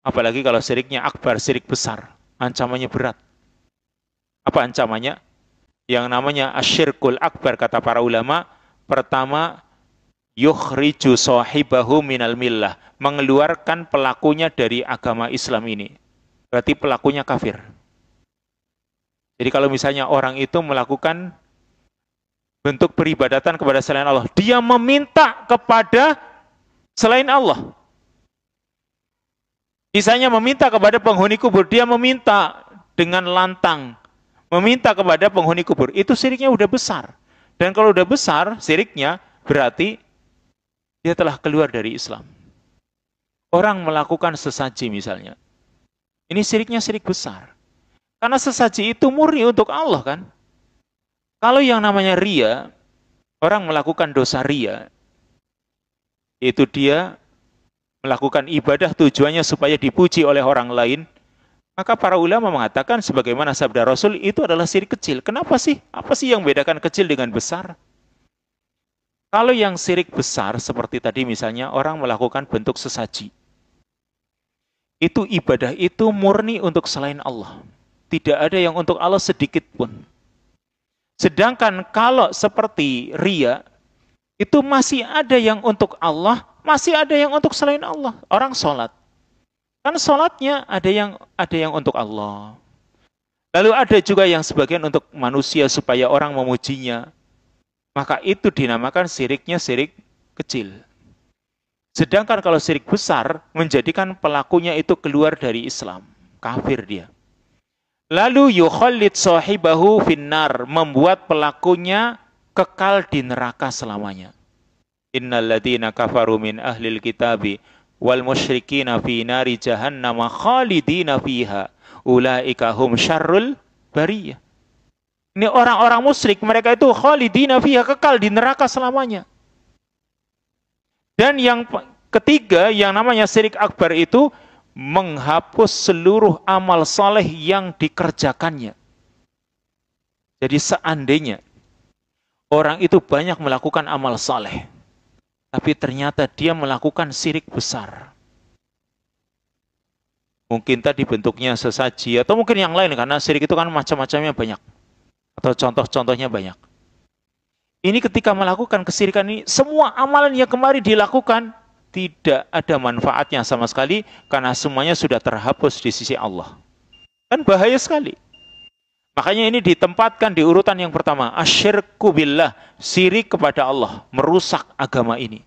Apalagi kalau syiriknya akbar, syirik besar. Ancamannya berat. Apa ancamannya? Yang namanya asyirkul akbar, kata para ulama, pertama, yukhriju sahibahu minal millah, mengeluarkan pelakunya dari agama Islam ini. Berarti pelakunya kafir. Jadi kalau misalnya orang itu melakukan bentuk peribadatan kepada selain Allah, dia meminta kepada selain Allah. Misalnya meminta kepada penghuni kubur, dia meminta dengan lantang, meminta kepada penghuni kubur, itu syiriknya udah besar. Dan kalau udah besar syiriknya, berarti dia telah keluar dari Islam. Orang melakukan sesaji misalnya, ini syiriknya syirik besar. Karena sesaji itu murni untuk Allah kan. Kalau yang namanya ria, orang melakukan dosa ria, yaitu dia melakukan ibadah tujuannya supaya dipuji oleh orang lain, maka para ulama mengatakan sebagaimana sabda Rasul, itu adalah syirik kecil. Kenapa sih? Apa sih yang membedakan kecil dengan besar? Kalau yang syirik besar seperti tadi misalnya orang melakukan bentuk sesaji, itu ibadah itu murni untuk selain Allah. Tidak ada yang untuk Allah sedikit pun. Sedangkan kalau seperti ria, itu masih ada yang untuk Allah, masih ada yang untuk selain Allah. Orang sholat, kan sholatnya ada yang untuk Allah. Lalu ada juga yang sebagian untuk manusia supaya orang memujinya. Maka itu dinamakan syiriknya syirik kecil. Sedangkan kalau syirik besar, menjadikan pelakunya itu keluar dari Islam. Kafir dia. Lalu yukhallid sahibahu finnar, membuat pelakunya kekal di neraka selamanya. Innal ladzina kafaru min ahlil kitabi wal musyrikina fi nari jahannam khalidina fiha ulaika hum syarrul bariyah. Ini orang-orang musyrik, mereka itu khalidina fiha, kekal di neraka selamanya. Dan yang ketiga, yang namanya syirik akbar itu menghapus seluruh amal soleh yang dikerjakannya. Jadi seandainya orang itu banyak melakukan amal soleh, tapi ternyata dia melakukan syirik besar. Mungkin tadi bentuknya sesaji, atau mungkin yang lain, karena syirik itu kan macam-macamnya banyak. Atau contoh-contohnya banyak. Ini ketika melakukan kesyirikan ini, semua amalan yang kemarin dilakukan, tidak ada manfaatnya sama sekali, karena semuanya sudah terhapus di sisi Allah. Kan bahaya sekali. Makanya ini ditempatkan di urutan yang pertama, asyirku billah, syirik kepada Allah, merusak agama ini.